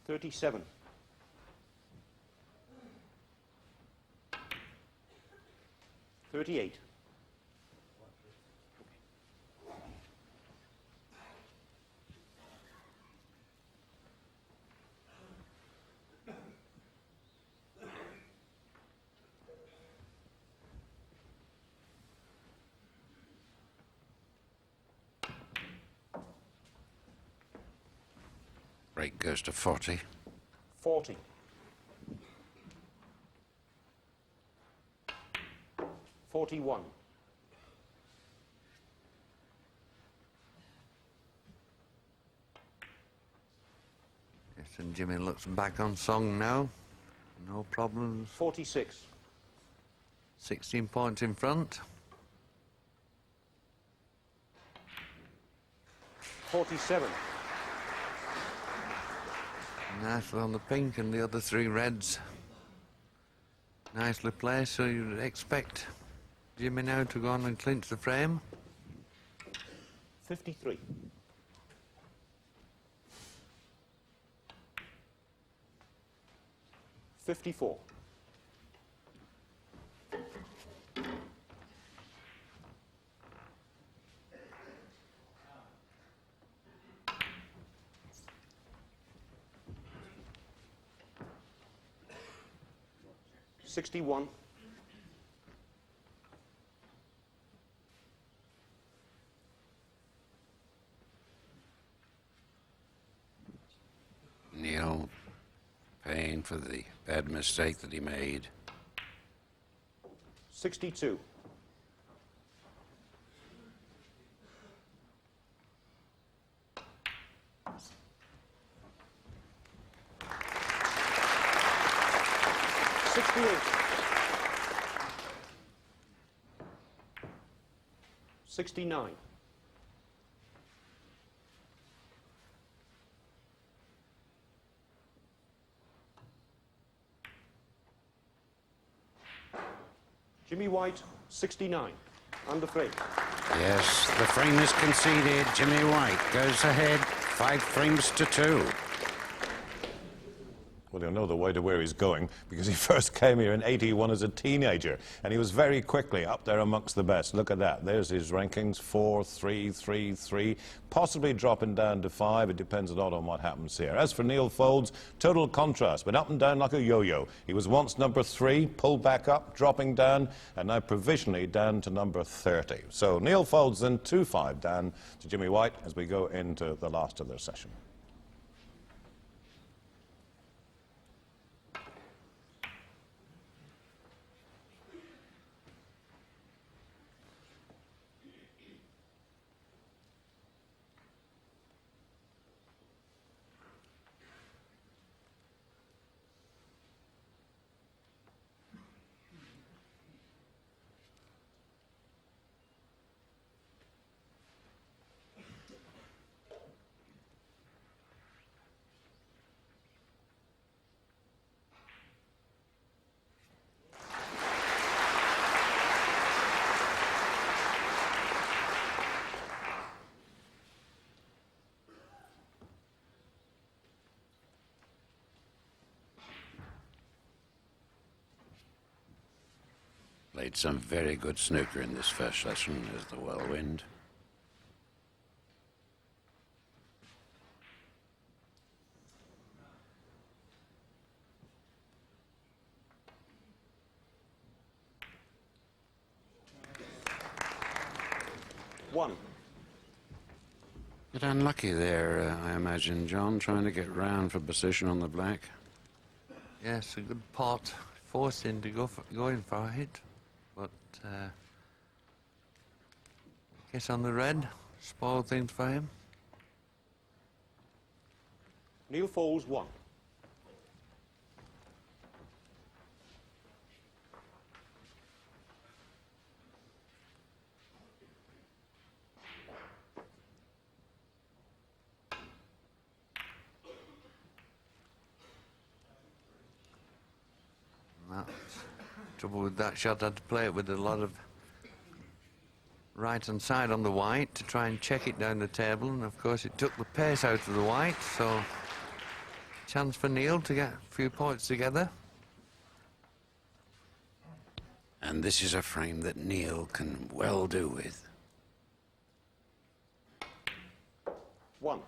$37. 38. Break goes to 40. 40. 41. Yes, and Jimmy looks back on song now. No problems. 46. 16 points in front. 47. Nicely on the pink and the other three reds. Nicely placed, so you'd expect Jimmy now to go on and clinch the frame. 53. 54. 61. 'Neal paying for the bad mistake that he made. 62. 68. 69. 69. And the frame. Yes, the frame is conceded. Jimmy White goes ahead, 5 frames to 2. Well, you'll know the way to where he's going because he first came here in 81 as a teenager, and he was very quickly up there amongst the best. Look at that. There's his rankings, 4, 3, 3, 3, possibly dropping down to 5. It depends a lot on what happens here. As for Neal Foulds, total contrast, but up and down like a yo-yo. He was once number 3, pulled back up, dropping down, and now provisionally down to number 30. So Neal Foulds then 2-5 down to Jimmy White as we go into the last of their session. Played some very good snooker in this first session as the whirlwind. One. Bit unlucky there, I imagine, John, trying to get round for position on the black. Yes, a good pot. Forced him to go in for it. But guess on the red, spoiled things for him. Neal Foulds 1. Trouble with that shot, I had to play it with a lot of right hand side on the white to try and check it down the table, and of course it took the pace out of the white, so chance for Neal to get a few points together. And this is a frame that Neal can well do with. 1.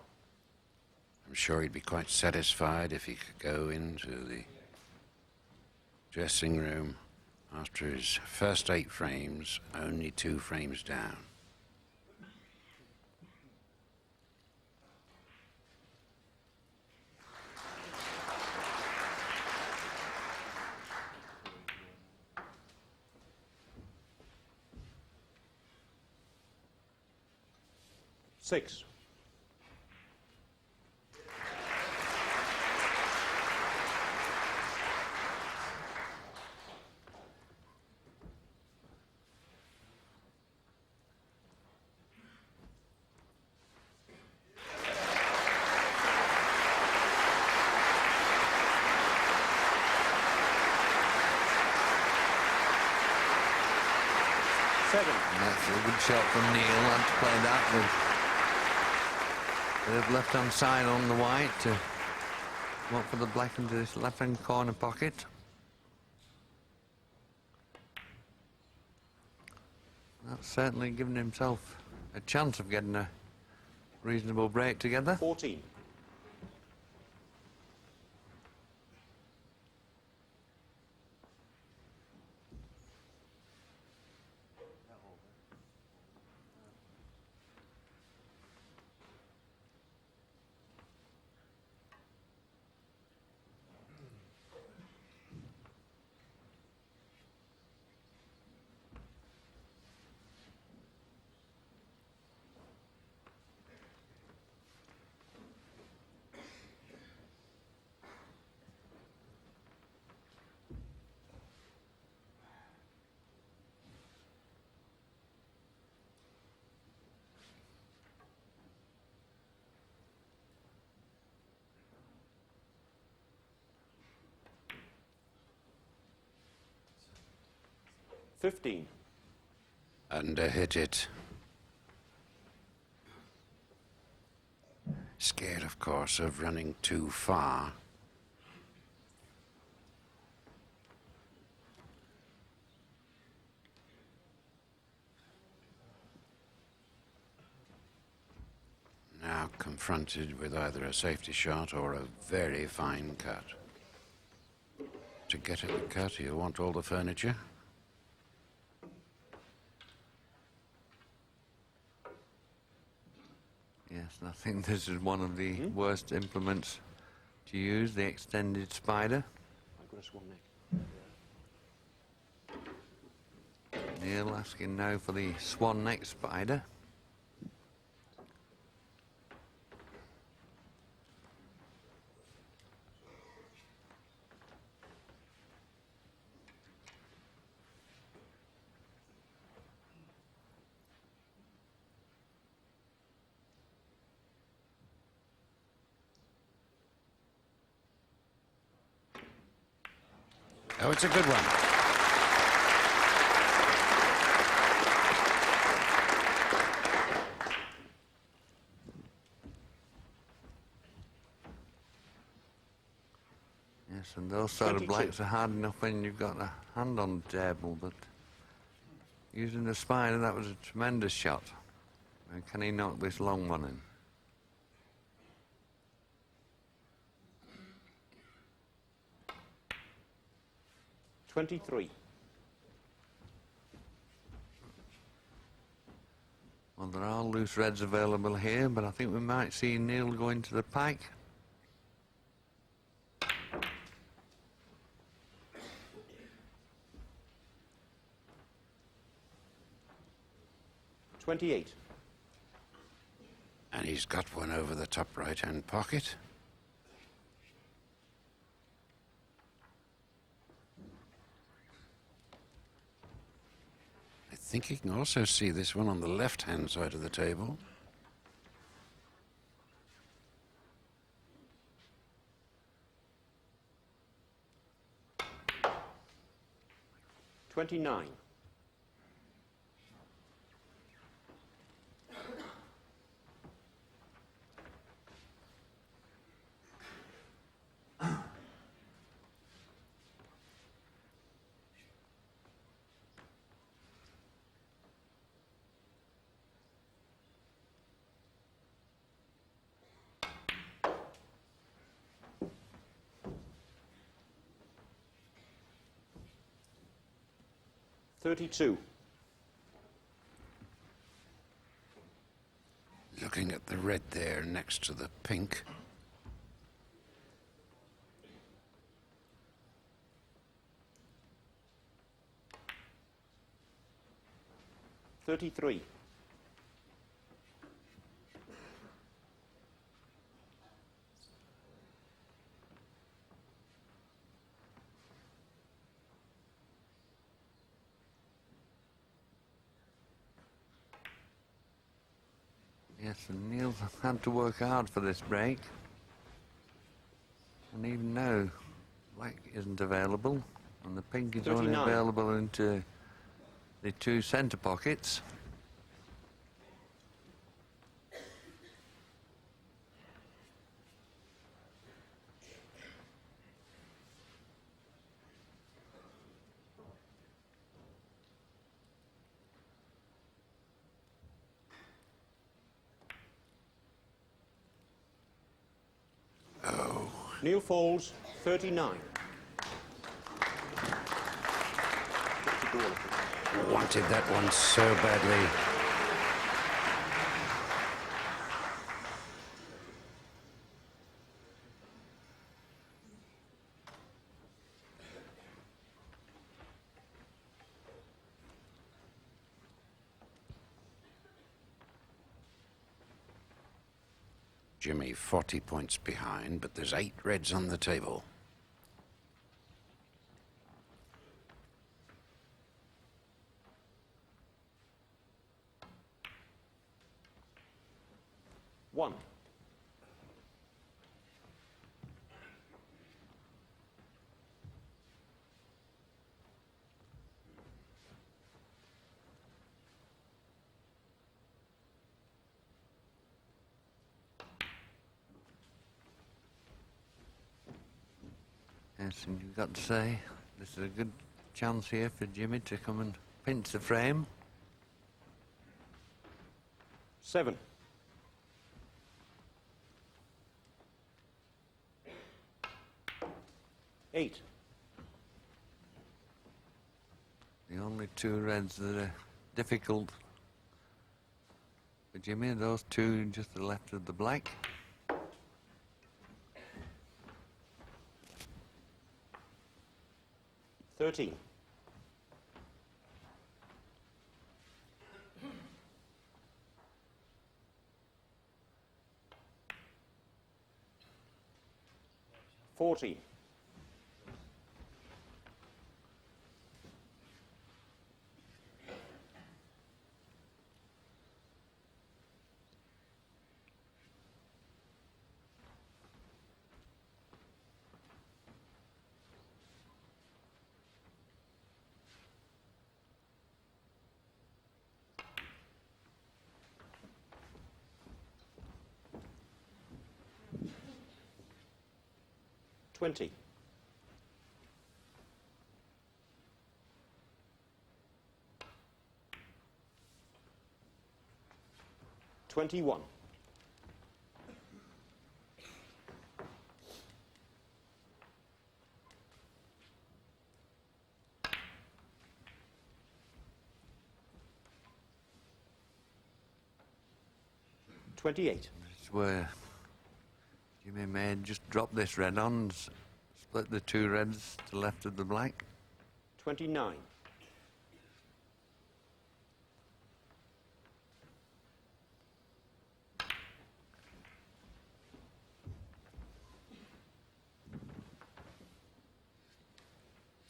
I'm sure he'd be quite satisfied if he could go into the dressing room after his first 8 frames, only 2 frames down. 6. And that's a good shot from Neal. Had to play that with a bit of left-hand side on the white to look for the black into this left-hand corner pocket. That's certainly given himself a chance of getting a reasonable break together. 14. $15. Underhit it. Scared, of course, of running too far. Now confronted with either a safety shot or a very fine cut. To get at the cut, he'll want all the furniture. Yes, and I think this is one of the worst implements to use, the extended spider. I've got a swan neck. Neal asking now for the swan neck spider. Oh, it's a good one. Yes, and those sort of 22. blacks are hard enough when you've got a hand on the table, but using the spider, that was a tremendous shot. And can he knock this long one in? $23. Well, there are loose reds available here, but I think we might see Neal go into the pack. $28. And he's got one over the top right-hand pocket. I think you can also see this one on the left-hand side of the table. $29. $32. Looking at the red there next to the pink. $33. Yes, and Neal had to work hard for this break. And even now, black isn't available, and the pink is only 39. available into the two centre pockets. Neal Foulds, 39. Wanted that one so badly. Jimmy 40 points behind, but there's 8 reds on the table. One. Yes, and you've got to say, this is a good chance here for Jimmy to come and pinch the frame. 7. Eight. The only two reds that are difficult for Jimmy are those two just to the left of the black. 13. $40. 20. 21. 28. It's where Jimmy may just drop this red on and split the two reds to the left of the black. 29.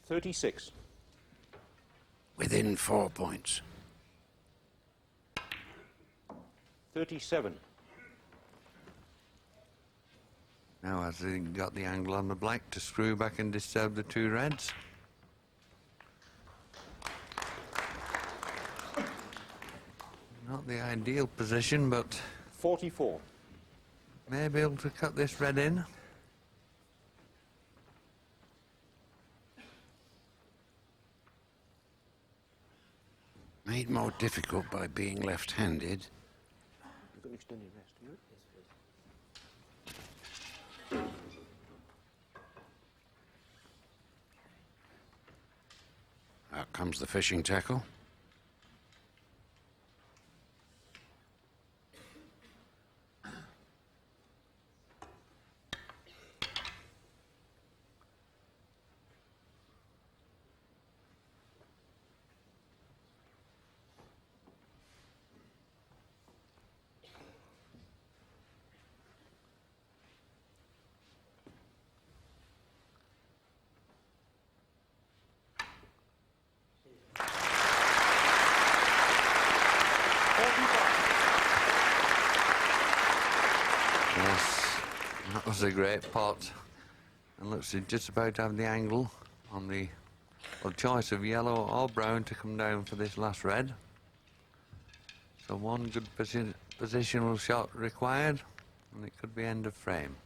36. Within 4 points. 37. Now has he got the angle on the black to screw back and disturb the two reds? Not the ideal position, but 44. may be able to cut this red in. Made more difficult by being left-handed. You've got an extended rest, do you? Out comes the fishing tackle. was a great pot, and looks to just about have the angle on the choice of yellow or brown to come down for this last red. So one good positional shot required, and it could be end of frame.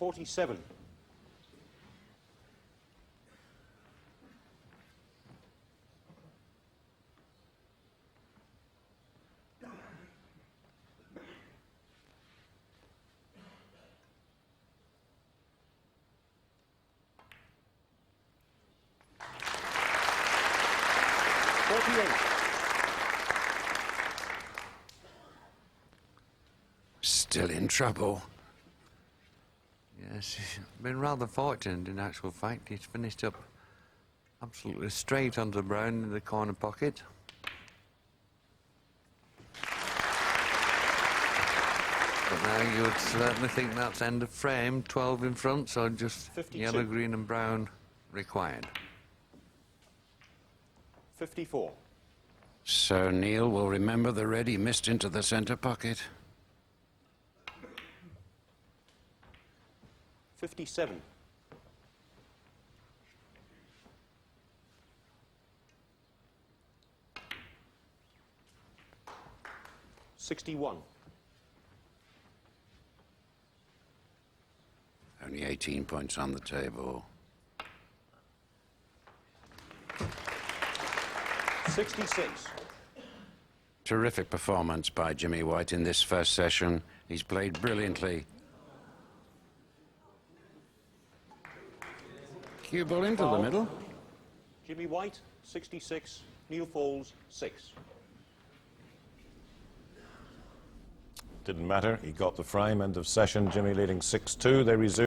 $47. Still in trouble. Yes, he's been rather fortunate in actual fact. He's finished up absolutely straight onto brown in the corner pocket. But now you would certainly think that's end of frame, 12 in front, so just 52. yellow, green and brown required. 54. So Neal will remember the red he missed into the centre pocket. 57. $61. Only 18 points on the table. 66. Terrific performance by Jimmy White in this first session. He's played brilliantly. Cue ball into the middle. Jimmy White, 66. Neal Foulds, 6. Didn't matter. He got the frame. End of session. Jimmy leading 6-2. They resume.